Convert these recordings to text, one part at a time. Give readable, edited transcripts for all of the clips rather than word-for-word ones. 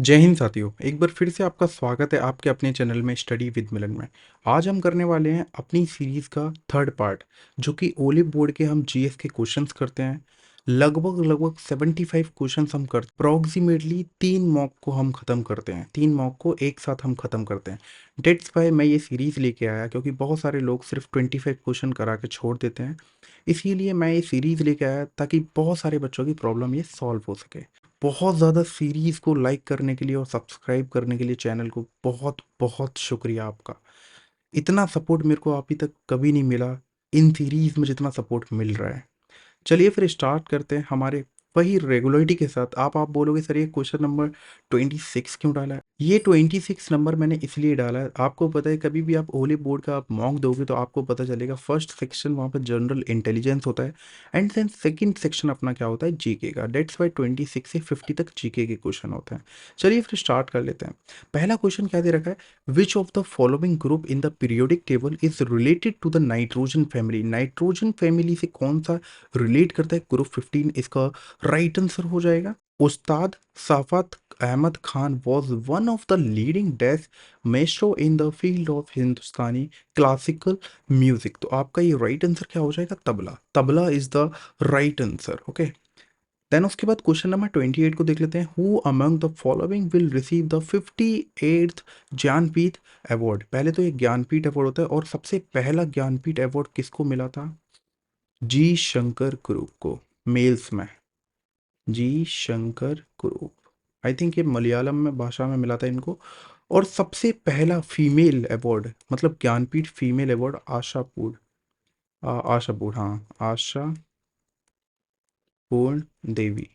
जय हिंद साथियों, एक बार फिर से आपका स्वागत है आपके अपने चैनल में स्टडी विद मिलन में। आज हम करने वाले हैं अपनी सीरीज़ का थर्ड पार्ट, जो कि ओलिव बोर्ड के हम जीएस के क्वेश्चंस करते हैं। लगभग लगभग 75 क्वेश्चंस हम करते, अप्रॉक्सीमेटली 3 मॉक को हम ख़त्म करते हैं, 3 मॉक को एक साथ हम ख़त्म करते हैं। डेट्स वाई मैं ये सीरीज़ लेके आया, क्योंकि बहुत सारे लोग सिर्फ 25 क्वेश्चन करा के छोड़ देते हैं। इसीलिए मैं ये सीरीज़ लेके आया ताकि बहुत सारे बच्चों की प्रॉब्लम ये सॉल्व हो सके। बहुत ज़्यादा सीरीज़ को लाइक करने के लिए और सब्सक्राइब करने के लिए चैनल को बहुत बहुत शुक्रिया आपका। इतना सपोर्ट मेरे को अभी तक कभी नहीं मिला इन सीरीज़ में जितना सपोर्ट मिल रहा है। चलिए फिर स्टार्ट करते हैं हमारे वही रेगुलरिटी के साथ। आप बोलोगे सर ये क्वेश्चन नंबर 26 क्यों डाला है? ये 26 नंबर मैंने इसलिए डाला है, आपको पता है कभी भी आप ओली बोर्ड का आप मॉक दोगे तो आपको पता चलेगा फर्स्ट सेक्शन वहाँ पर जनरल इंटेलिजेंस होता है, एंड देन सेकंड सेक्शन अपना क्या होता है, जीके का। डेट्स वाई 26 से 50 तक जीके के क्वेश्चन होते हैं। चलिए फिर स्टार्ट कर लेते हैं। पहला क्वेश्चन क्या दे रखा है, which of the following group in the periodic table is related to the nitrogen family? Nitrogen family से कौन सा रिलेट करता है ग्रुप 15? इसका राइट आंसर हो जाएगा Ustad Safat Ahmed Khan was one of the leading dash maestro in the field of Hindustani classical music. तो आपका ये राइट आंसर क्या हो जाएगा, tabla. Tabla is the right answer. Okay, then उसके बाद क्वेश्चन नंबर 28 को देख लेते हैं। Who among the following will receive the 58th Jnanpith award? पहले तो ये ज्ञानपीठ अवार्ड होता है, और सबसे पहला ज्ञानपीठ अवार्ड किसको मिला था? जी शंकर कुरूप को, मेल्स में जी शंकर कुरूप। आई थिंक ये मलयालम में भाषा में मिला था इनको। और सबसे पहला फीमेल अवार्ड, मतलब ज्ञानपीठ फीमेल अवार्ड, आशापूर्ण, आशापूर्ण, हाँ, आशा पूर्ण देवी,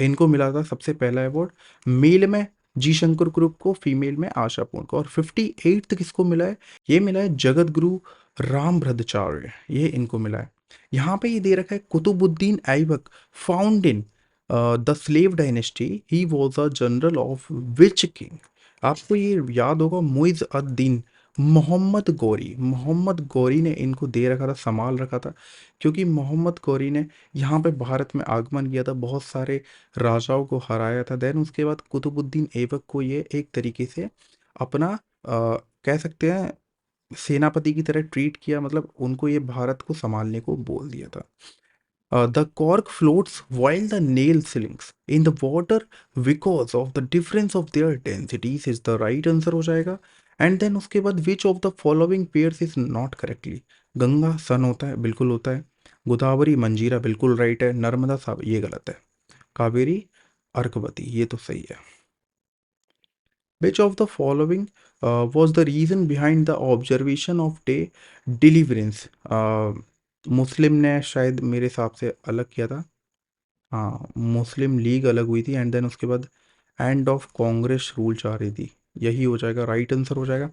इनको मिला था सबसे पहला अवार्ड। मेल में जी शंकर ग्रुप को, फीमेल में आशा पूर्ण को। और 58th किसको मिला है? ये मिला है जगत गुरु राम भद्राचार्य, ये इनको मिला है। यहाँ पे ये दे रखा है Qutbuddin Aibak found in the slave dynasty, he was a general of which king? आपको ये याद होगा, मुइज अद दीन मोहम्मद गौरी। मोहम्मद गौरी ने इनको दे रखा था, संभाल रखा था, क्योंकि मोहम्मद गौरी ने यहाँ पे भारत में आगमन किया था, बहुत सारे राजाओं को हराया था। देन उसके बाद कुतुबुद्दीन ऐबक को ये एक तरीके से अपना कह सकते हैं सेनापति की तरह ट्रीट किया, मतलब उनको ये भारत को संभालने को बोल दिया था। The cork floats while the nail sinks in the water because of the difference of their densities is the right answer हो जाएगा। एंड देन उसके बाद which of the following pairs is not correctly? Ganga सन होता है, बिल्कुल होता है। गोदावरी मंजीरा, बिल्कुल राइट है। नर्मदा साब, ये गलत है। कावेरी अर्कवती, ये तो सही है। Which of the following was the reason behind the observation of day deliverance? मुस्लिम ने शायद मेरे हिसाब से अलग किया था। हाँ, मुस्लिम लीग अलग हुई थी, एंड देन उसके बाद एंड ऑफ कांग्रेस रूल चाह रही थी। यही हो जाएगा, राइट आंसर हो जाएगा।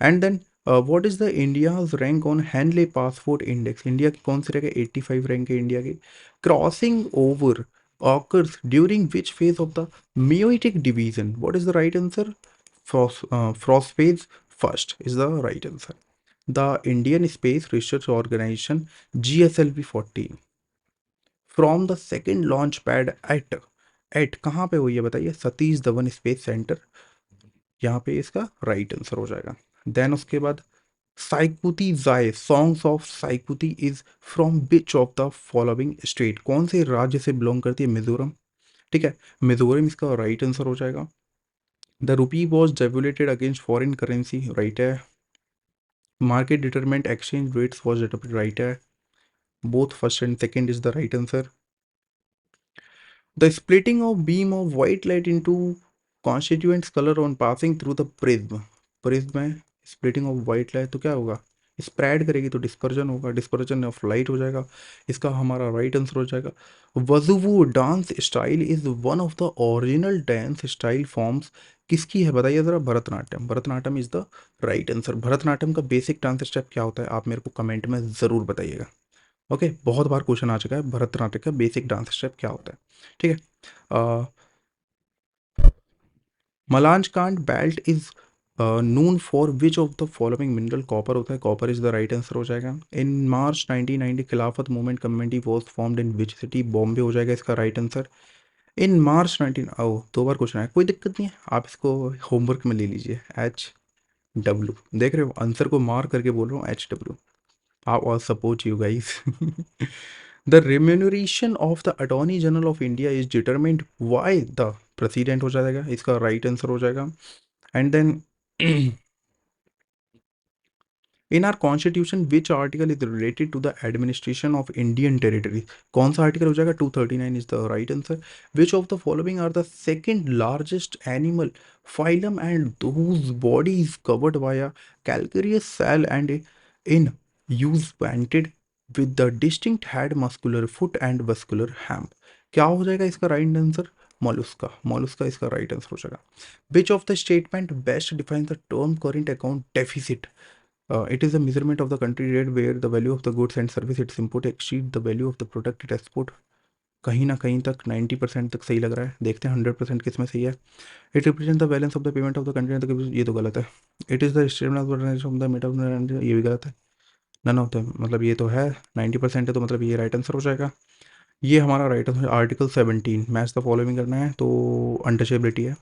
And then what is the India's rank on Henley passport index? India की कौन सी रैंक है? 85 रैंक है इंडिया की। Crossing over occurs during which phase of the meiotic division? What is the right answer? Frost phase first is the right answer. The Indian Space Research Organization GSLV 14 from the second launch pad at कहाँ पे हुई है बताइए? Satish Dhawan space centre, यहाँ पे इसका right answer हो जाएगा। देन उसके बाद साइकुती जाय, songs of Saikuti is from which of the following state? कौन से राज्य से बिलोंग करती है? मिजोरम, ठीक है, मिजोरम इसका राइट आंसर हो जाएगा। The rupee was devaluated against foreign currency, right है। Market determined exchange rates was developed, right है। Both first and second is the right answer. The splitting of beam of white light into constituents colour on passing through the prism? Prism में splitting of white light तो क्या होगा? Spread करेगी तो dispersion होगा, dispersion of light हो जाएगा। इसका हमारा राइट आंसर हो जाएगा। Vazhuvoor dance style is one of the original dance style forms किसकी है बताइए ज़रा? Bharatanatyam. Bharatanatyam is the right answer. Bharatanatyam का बेसिक डांस स्टेप क्या होता है, आप मेरे को कमेंट में ज़रूर बताइएगा। ओके, बहुत बार क्वेश्चन आ चुका है, भरतनाट्यम का बेसिक डांस स्टेप क्या होता है, ठीक है। Malanjkhand belt is known for which of the following mineral? Copper होता है, copper is the right answer हो जाएगा। In March 1990 Khilafat movement committee was formed in which city? Bombay हो जाएगा इसका right answer. In March 19 oh 2 बार क्वेश्चन है, कोई दिक्कत नहीं है, आप इसको होमवर्क में ले लीजिए। HW देख रहे हो, आंसर को मार्क करके बोल रहा हूँ, HW। I'll all support you guys. The remuneration of the Attorney General of India is determined by the President हो जाएगा, इसका right answer हो जाएगा। And then in our constitution which article is related to the administration of Indian territories? कौन सा article हो जाएगा? 239 is the right answer. Which of the following are the second largest animal phylum and those bodies covered by a calcareous cell and in use planted with the distinct head, muscular foot and vascular ham? क्या हो जाएगा इसका right answer? Mollusca. Mollusca इसका right answer हो जाएगा। विच of the statement best define the term current account deficit? It is a measurement of the country rate where the value of the goods and service its import exceed the value of the product it export। कहीं ना कहीं तक 90% तक सही लग रहा है, देखते हैं 100% किस में सही है। It represent the balance of the payment of the country, ये तो गलत है। It is the statement of the Meta, ये भी गलत है। नन ऑफ द, मतलब ये तो है 90% है, तो मतलब ये राइट आंसर हो जाएगा। ये हमारा right answer. Article 17 match the following करना है, तो अनटचेबिलिटी है।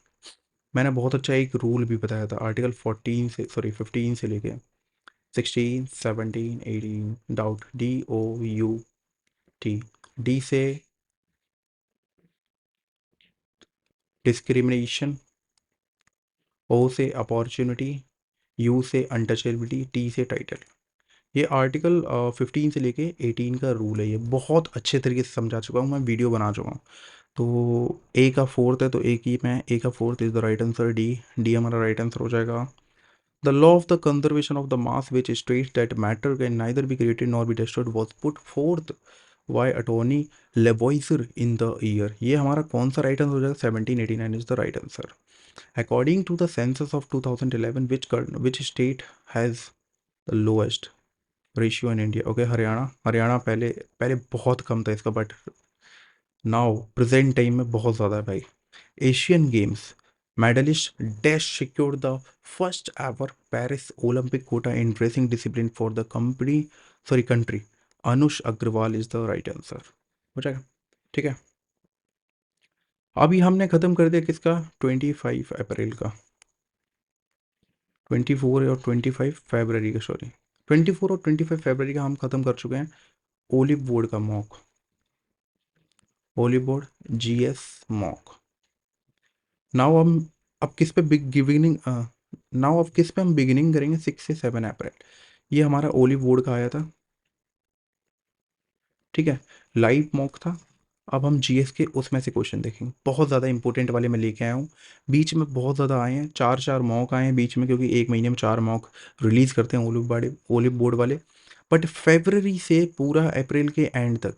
मैंने बहुत अच्छा एक रूल भी बताया था, आर्टिकल 14 से, सॉरी 15 से लेके 16, 17, 18, डाउट, DOUT। डी से डिस्क्रिमिनेशन, ओ से अपॉर्चुनिटी, यू से अनटचेबिलिटी, टी से टाइटल। ये आर्टिकल 15 से लेके 18 का रूल है, ये बहुत अच्छे तरीके से समझा चुका हूँ, मैं वीडियो बना चुका हूँ। तो ए का फोर्थ है, तो ए की मैं, ए का fourth is the right answer, D. D हमारा राइट आंसर हो जाएगा। The law of the conservation of the mass which states that matter can neither be created nor be destroyed was put forth by अटॉर्नी Lavoisier in the year. ये हमारा कौन सा right answer हो जाएगा? 1789 is the right answer. According to the census of 2011 which state has the lowest ratio in India? Okay, Haryana. Haryana पहले पहले बहुत कम था इसका, बट नाउ प्रेजेंट टाइम में बहुत ज़्यादा है भाई। Asian games medalist dash secured the first ever Paris Olympic quota in racing discipline for the company, sorry country? Anush Agrawal is the right answer। हो जाएगा, ठीक है। अभी हमने खत्म कर दिया किसका? 25 अप्रैल का, 24 और 25 फरवरी का, सॉरी 24 और 25 फरवरी का हम खत्म कर चुके हैं। ओलिव बोर्ड का mock, olive board GS mock. Now हम अब किस पे बिगिनिंग, नाउ अब किस पे हम बिगिनिंग करेंगे? 6 से 7 अप्रैल। ये हमारा ओलिव बोर्ड का आया था, ठीक है, लाइव मॉक था। अब हम GS के उसमें से क्वेश्चन देखेंगे, बहुत ज़्यादा इंपॉर्टेंट वाले मैं लेके आया हूँ। बीच में बहुत ज़्यादा आए हैं, चार चार मॉक आए हैं बीच में, क्योंकि एक महीने में 4 मॉक रिलीज़ करते हैं ओलिव बोर्ड वाले। बट फेबररी से पूरा अप्रैल के एंड तक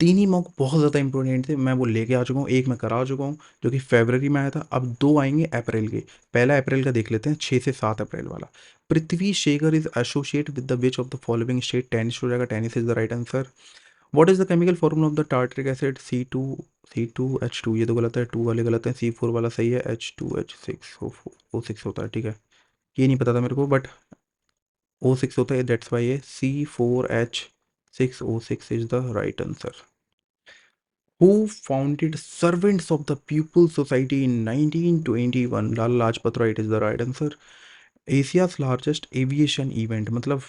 3 ही मॉक बहुत ज़्यादा इंपॉर्टेंट थे, मैं वो लेके आ चुका हूँ। एक मैं करा चुका हूँ जो कि फेबररी में आया था, अब 2 आएंगे अप्रैल के। पहला अप्रैल का देख लेते हैं, 6 से 7 अप्रैल वाला। Prithvi Shekhar is associate with the which of the following state? Tennis हो जाएगा, tennis is the right answer. What is the chemical formula of the tartaric acid? C2H2, ये तो गलत है, 2 वाले गलत है, C4 वाला सही है, H2H6 O6 होता है, ठीक है। ये नहीं पता था मेरे को, बट O6 होता है, दैट्स वाई ये C4H6O6 is the right answer. Who founded Servants of the People's Society in 1921? Lal Lajpat Rai is the right answer। Asia's largest aviation event, मतलब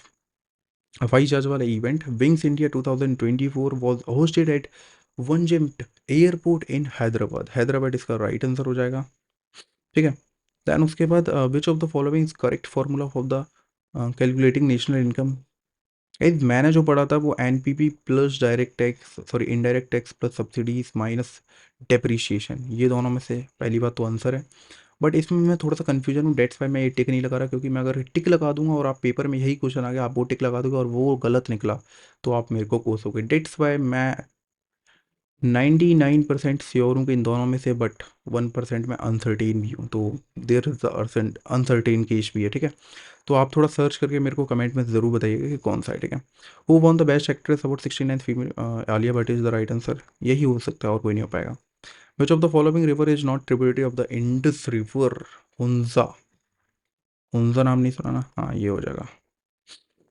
हवाई जहाज वाला event, wings India 2024 was hosted at वनजेम्ट airport in Hyderabad. Hyderabad इसका right answer हो जाएगा, ठीक है। दैन उसके बाद which of the following is correct formula of the calculating national income? मैंने जो पढ़ा था वो NPP plus direct tax, sorry indirect tax plus subsidies minus depreciation, ये दोनों में से पहली बात तो आंसर है। बट इसमें मैं थोड़ा सा कन्फ्यूजन हूँ, डेट्स वाई मैं ये टिक नहीं लगा रहा, क्योंकि मैं अगर टिक लगा दूंगा और आप पेपर में यही क्वेश्चन आ गया, आप वो टिक लगा दोगे और वो गलत निकला, तो आप मेरे को कोसोगे। डेट्स वाई मैं 99% श्योर हूँ कि इन दोनों में से, बट 1% में अनसर्टेन भी हूँ, तो there is the uncertain case भी है, ठीक है। तो आप थोड़ा सर्च करके मेरे को कमेंट में ज़रूर बताइएगा कि कौन सा है, ठीक है। Who won the best actress award 69 female? Alia Bhatt is the right answer, यही हो सकता है और कोई नहीं हो पाएगा। विच of the following river is not tributary of the Indus river? Hunza. Hunza नाम नहीं सुना ना, हाँ ये हो जाएगा,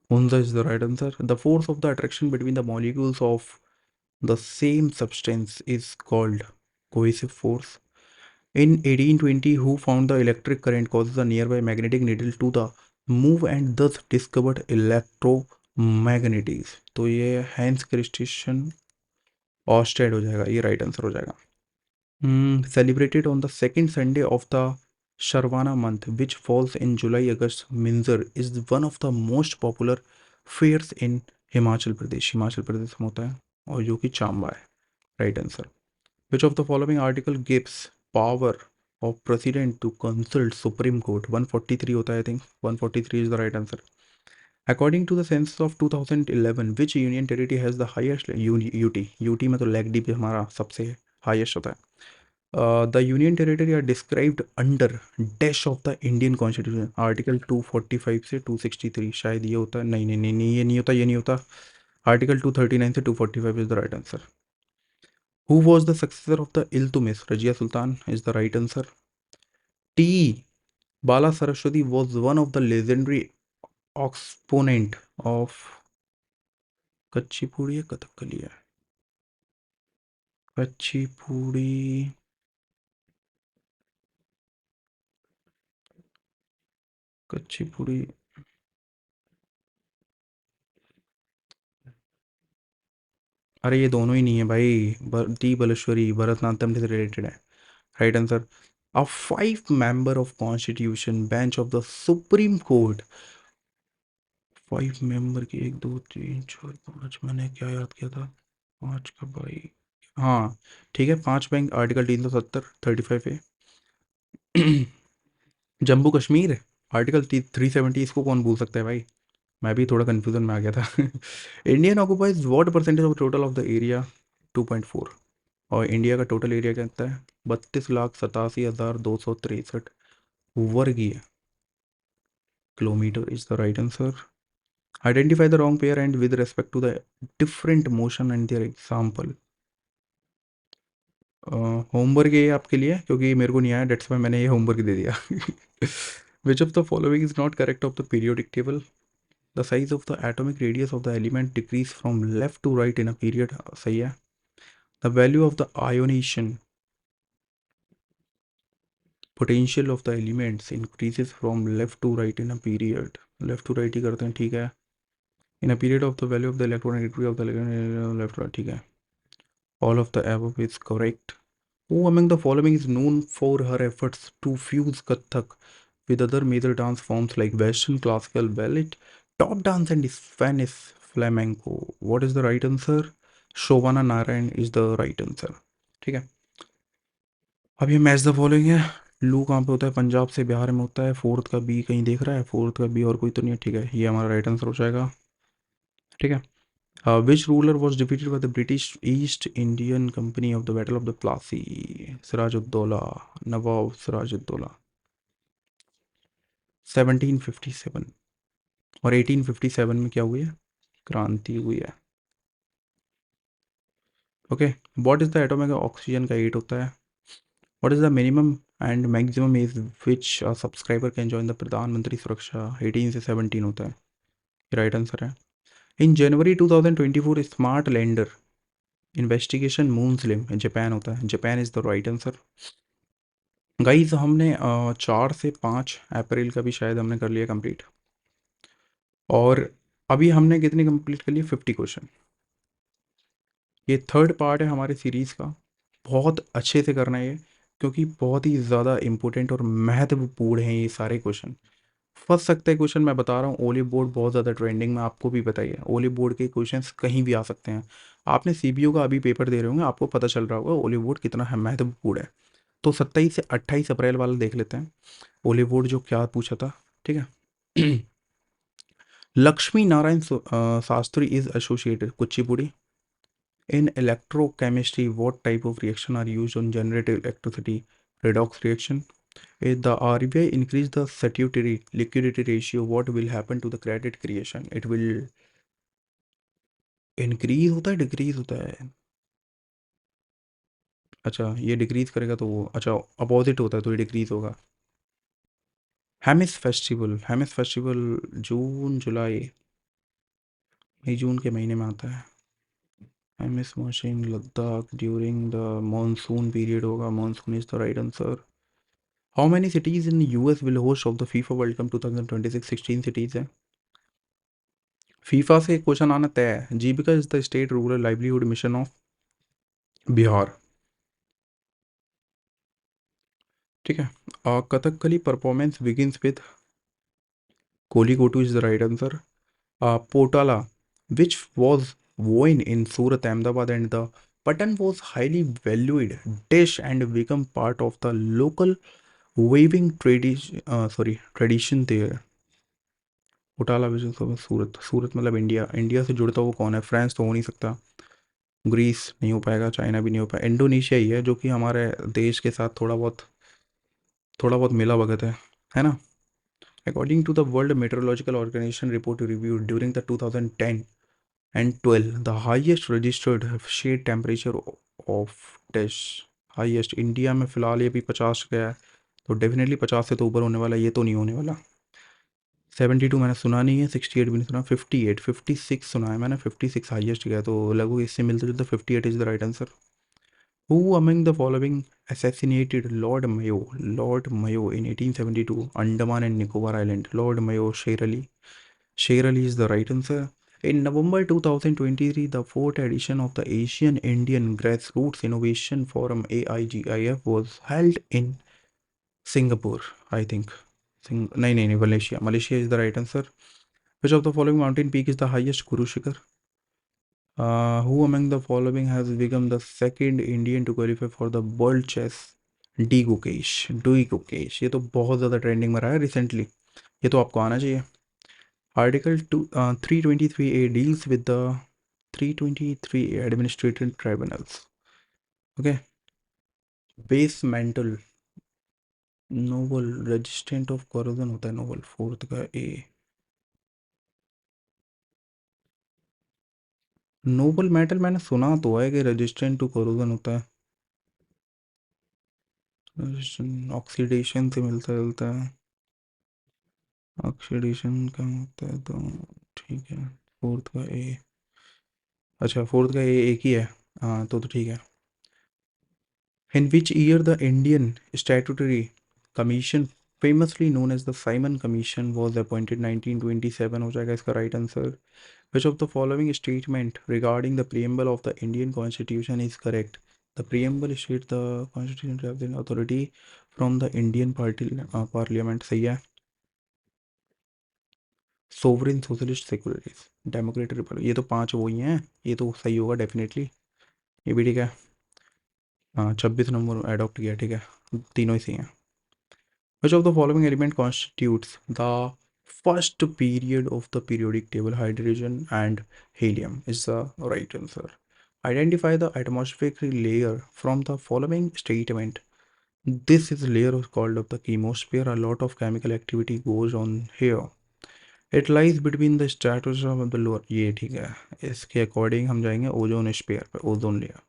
Hunza is the right answer. The force of the attraction between the molecules of the same substance is called? cohesive force. In 1820, who found the electric current causes a nearby magnetic needle to the move and thus discovered electromagnetism? तो ये hence Christian Oersted हो जाएगा, ये right answer हो जाएगा. Celebrated on the second Sunday of the Sharvana month, which falls in July August. Minzar is one of the most popular fairs in Himachal Pradesh. Himachal Pradesh में होता है और जो कि चांबा है. Right answer. Which of the following article gives power of president to consult Supreme Court? 143 होता है, I think 143 is the right answer. According to the census of 2011, which union territory has the highest UT? UT में तो lag D पे हमारा सबसे highest होता है. The union territory are described under dash of the Indian Constitution. Article 245 से 263 शायद ये होता है. नहीं नहीं नहीं नहीं, ये नहीं होता, ये नहीं होता. आर्टिकल 239 से 245 is the right answer. Who was the successor of the Iltutmish? Rajia Sultan is the right answer. T. Bala Saraswati was one of the legendary exponent of Kuchipudi या कथकली है. कच्चीपुड़ी, कच्चीपुड़ी. अरे ये दोनों ही नहीं है भाई. टी बलेश्वरी भरतनाट्यम से रिलेटेड है. Right answer. A five-member of Constitution Bench of the Supreme Court. 5 member की, 1 2 3 4 5. मैंने क्या याद किया था? 5 का भाई. हाँ ठीक है, 5 बैंक. आर्टिकल 370 35 है. जम्मू कश्मीर. आर्टिकल 370, इसको कौन भूल सकता है भाई. मैं भी थोड़ा कन्फ्यूजन में आ गया था. Indian occupies what percentage of total of the area? 2.4. और इंडिया का टोटल एरिया कितना है? 32,87,263 वर्गीय kilometre is the right answer. Identify the wrong pair and with respect to the different motion and their example. Homework ये आपके लिए, क्योंकि मेरे को नहीं आया, डेट्स में मैंने ये होमवर्क दे दिया. Which of the following is not correct of the periodic table? The size of the atomic radius of the element decrease from left to right in a period. सही है. The value of the ionisation potential of the elements increases from left to right in a period. Left to right ही करते हैं, ठीक है. In a period of the value of the electronegativity of the left right, ठीक है. All of the above is correct. Who among the following is known for her efforts to fuse Kathak with other major dance forms like Western classical ballet, top dance and Spanish flamenco? What is the right answer? Shobana Narayan is the right answer. ठीक है. अब ये match the following है. लू कहाँ पे होता है? पंजाब से बिहार में होता है. फोर्थ का बी कहीं देख रहा है? फोर्थ का बी और कोई तो नहीं है. ठीक है, ये हमारा राइट आंसर हो जाएगा. ठीक है. Which ruler was defeated by the British East Indian company of the battle of the Plassey? Sirajuddaula, Nawab Sirajuddaula. 1757. और 1857 में क्या हुई है? क्रांति हुई है. Okay. What is the atomic oxygen का 8 होता है. What is the minimum and maximum age which subscriber can join the प्रधानमंत्री सुरक्षा? 18 से 17 होता है. राइट आंसर है. इन जनवरी 2024 स्मार्ट लैंडर इन्वेस्टिगेशन मूनस्लिम जापान होता है. Japan is the right answer. Guys हमने 4 से 5 अप्रैल का भी शायद हमने कर लिया कंप्लीट. और अभी हमने कितने कंप्लीट कर लिए? 50 क्वेश्चन. ये थर्ड पार्ट है हमारे सीरीज़ का. बहुत अच्छे से करना है ये, क्योंकि बहुत ही ज़्यादा इम्पोर्टेंट और महत्वपूर्ण हैं ये सारे क्वेश्चन. फंस सकते हैं क्वेश्चन, मैं बता रहा हूँ. ओली बोर्ड बहुत ज़्यादा ट्रेंडिंग में, आपको भी बताइए. ओली बोर्ड के क्वेश्चंस कहीं भी आ सकते हैं. आपने सीबीओ का अभी पेपर दे रहे होंगे, आपको पता चल रहा होगा ओली बोर्ड कितना है महत्वपूर्ण है. तो 27 से 28 अप्रैल वाला देख लेते हैं. ओली बोर्ड जो क्या पूछा था. ठीक है. Lakshmi Narayan Shastri is associated Kuchipudi. In electrochemistry, what type of reaction are used on generating electricity? Redox reaction. If the RBI increase the statutory liquidity ratio, what will happen to the credit creation? It will increase होता है, decrease होता है. अच्छा, ये decrease करेगा तो वो, अच्छा अपोजिट होता है तो ये डिक्रीज होगा. हेमिस फेस्टिवल जून जुलाई, मई जून के महीने में आता है. MS machine Ladakh during the monsoon period होगा, monsoon is the right answer. How many cities in US will host of the FIFA World Cup 2026? 16 cities है। फीफा से क्वेश्चन आना तय है। Jeevika is the state rural livelihood mission of Bihar. ठीक है। Kathakali performance begins with Kelikottu is the right answer. Potala which was woven in Surat, Ahmedabad, and the pattern was highly valued dish and become part of the local weaving tradition there. पोटाला विच सूरत, सूरत मतलब India, India से जुड़ता हुआ कौन है? France तो हो नहीं सकता, ग्रीस नहीं हो पाएगा, चाइना भी नहीं हो पाएगा, इंडोनेशिया ही है जो कि हमारे देश के साथ थोड़ा बहुत मिला भगत है ना। According to the World Meteorological Organization report reviewed during the 2010 and 12, the highest registered shade temperature of dash highest India में फिलहाल ये भी 50 गया है, तो डेफिनेटली 50 से तो ऊपर होने वाला है, ये तो नहीं होने वाला। 72 मैंने सुना नहीं है, 68 भी नहीं सुना, 58 56 सुना है मैंने, 56 हाईएस्ट गया, तो लगभग इससे मिलते जुलते 58 is the right answer. Who among the following assassinated Lord Mayo? Lord Mayo in 1872, Andaman and Nicobar Island. Lord Mayo, Sher Ali. Sher Ali is the right answer. In November 2023, the fourth edition of the Asian Indian Grassroots Innovation Forum AIGIF was held in Singapore, I think. No, Malaysia. Malaysia is the right answer. Which of the following mountain peak is the highest? Guru Shikhar. Who among the following has become the second Indian to qualify for the World Chess? D Gukesh, D Gukesh, ये तो बहुत ज़्यादा trending में रहा है recently, ये तो आपको आना चाहिए। Article 323A deals with the 323A administrative tribunals. Okay. Base metal noble resistant of corrosion होता है नोबल, फोर्थ का ए। नोबल मेटल मैंने सुना तो है कि रेजिस्टेंट टू कॉरोजन होता है, ऑक्सीडेशन से मिलता जुलता है, ऑक्सीडेशन का होता है तो ठीक है। फोर्थ का ए, अच्छा फोर्थ का ए एक ही है, हाँ तो ठीक है। In which year the Indian statutory commission famously known as the Simon commission was appointed? 1927 हो जाएगा इसका right answer. Which of the following statement regarding the preamble of the Indian constitution is correct? The preamble state the constitution authority from the Indian parliament, सही है। Sovereign socialist secularist democratic republic, ये तो पांच वही हैं, ये तो सही होगा डेफिनेटली, ये भी ठीक है। हाँ 26 नंबर एडॉप्ट किया, ठीक है, तीनों ही सही हैं। Which of the following element constitutes the first period of the periodic table? Hydrogen and helium is the right answer. Identify the atmospheric layer from the following statement? This is layer called of the chemosphere, a lot of chemical activity goes on here, it lies between the stratosphere of the lower, ये ठीक है। इसके according हम जाएंगे ozone sphere पे, ozone layer,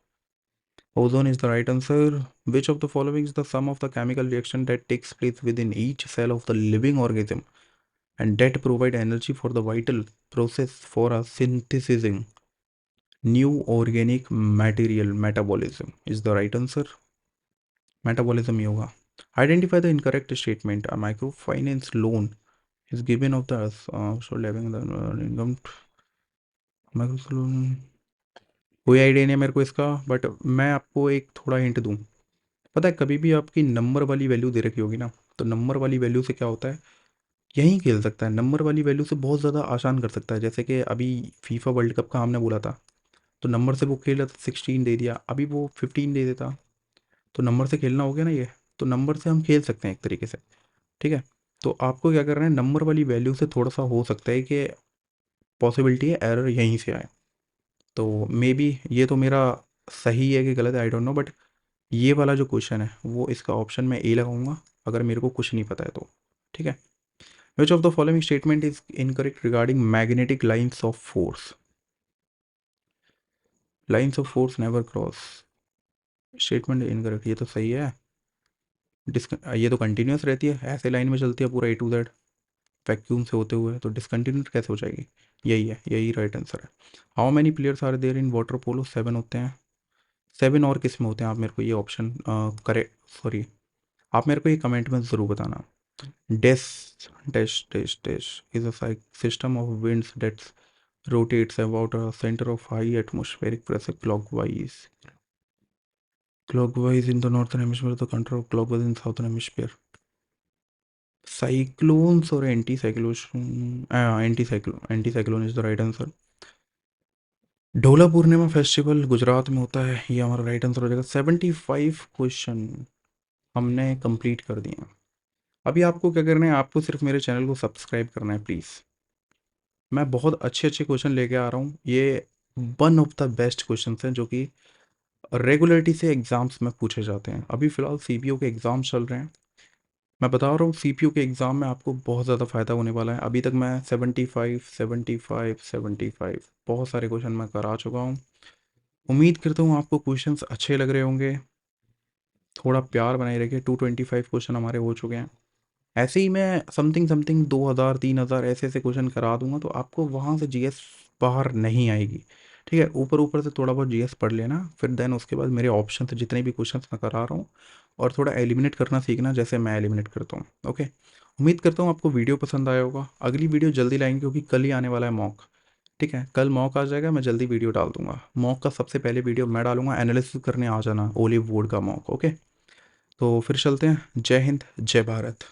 ozone is the right answer. Which of the following is the sum of the chemical reaction that takes place with in each cell of the living organism and that provide energy for the vital process for a synthesising new organic material? Metabolism is the right answer, metabolism ही होगा। Identify the incorrect statement, a micro finance loan is given of the so having the income micro, कोई idea नहीं है मेरे को इसका, but मैं आपको एक थोड़ा हिंट दूं। पता है कभी भी आपकी नंबर वाली वैल्यू दे रखी होगी ना, तो नंबर वाली वैल्यू से क्या होता है, यही खेल सकता है, नंबर वाली वैल्यू से बहुत ज़्यादा आसान कर सकता है। जैसे कि अभी फीफा वर्ल्ड कप का हमने बोला था, तो नंबर से वो खेल रहा था, 16 दे दिया, अभी वो 15 दे देता, तो नंबर से खेलना हो गया ना ये, तो नंबर से हम खेल सकते हैं एक तरीके से, ठीक है। तो आपको क्या करना है, नंबर वाली वैल्यू से थोड़ा सा हो सकता है कि पॉसिबिलिटी है एरर यहीं से आए, तो मे बी ये तो मेरा सही है कि गलत है, आई डोंट नो, बट ये वाला जो क्वेश्चन है वो इसका ऑप्शन में ए लगाऊंगा अगर मेरे को कुछ नहीं पता है तो, ठीक है। Which of the following statement is incorrect regarding magnetic lines of force? Lines of force never cross, statement incorrect, ये तो सही है। ये तो कंटिन्यूस रहती है, ऐसे लाइन में चलती है पूरा A to Z। वैक्यूम से होते हुए, तो डिसकंटिन्यूड कैसे हो जाएगी? यही है, यही राइट आंसर है। How many players are there in water polo? 7 होते हैं। 7 और किस में होते हैं? आप मेरे को ये ऑप्शन करे सॉरी, आप मेरे को ये कमेंट में ज़रूर बताना। Dash dash dash dash is a system of winds that rotates about a center of high atmospheric pressure clockwise in the northern hemisphere, the control clockwise in southern hemisphere. Cyclones और anti cyclone is the right answer. Dhola Purnima festival Gujarat में होता है, ये हमारा right answer हो जाएगा। 75 question हमने complete कर दिए हैं। अभी आपको क्या करना है, आपको सिर्फ मेरे चैनल को सब्सक्राइब करना है प्लीज़। मैं बहुत अच्छे अच्छे क्वेश्चन लेके आ रहा हूँ। ये one of the best question हैं जो कि रेगुलरिटी से एग्ज़ाम्स में पूछे जाते हैं। अभी फ़िलहाल सीपीओ के एग्ज़ाम चल रहे हैं। मैं बता रहा हूँ सीपीयू के एग्ज़ाम में आपको बहुत ज़्यादा फ़ायदा होने वाला है। अभी तक मैं 75 बहुत सारे क्वेश्चन मैं करा चुका हूँ। उम्मीद करता हूँ आपको क्वेश्चंस अच्छे लग रहे होंगे। थोड़ा प्यार बनाए रखिए। 225 क्वेश्चन हमारे हो चुके हैं। ऐसे ही मैं समथिंग समथिंग 2000 3000 ऐसे ऐसे क्वेश्चन करा दूंगा, तो आपको वहाँ से जीएस बाहर नहीं आएगी। ठीक है, ऊपर ऊपर से थोड़ा बहुत जीएस पढ़ लेना, फिर देन उसके बाद मेरे ऑप्शन से जितने भी क्वेश्चन मैं करा रहा हूँ, और थोड़ा एलिमिनेट करना सीखना जैसे मैं एलिमिनेट करता हूँ। ओके, उम्मीद करता हूँ आपको वीडियो पसंद आया होगा। अगली वीडियो जल्दी लाएंगे क्योंकि कल ही आने वाला है मॉक। ठीक है, कल मॉक आ जाएगा, मैं जल्दी वीडियो डाल दूंगा। मॉक का सबसे पहले वीडियो मैं डालूंगा, एनालिसिस करने आ जाना ओलिव वुड का मॉक। ओके, तो फिर चलते हैं। जय हिंद, जय भारत।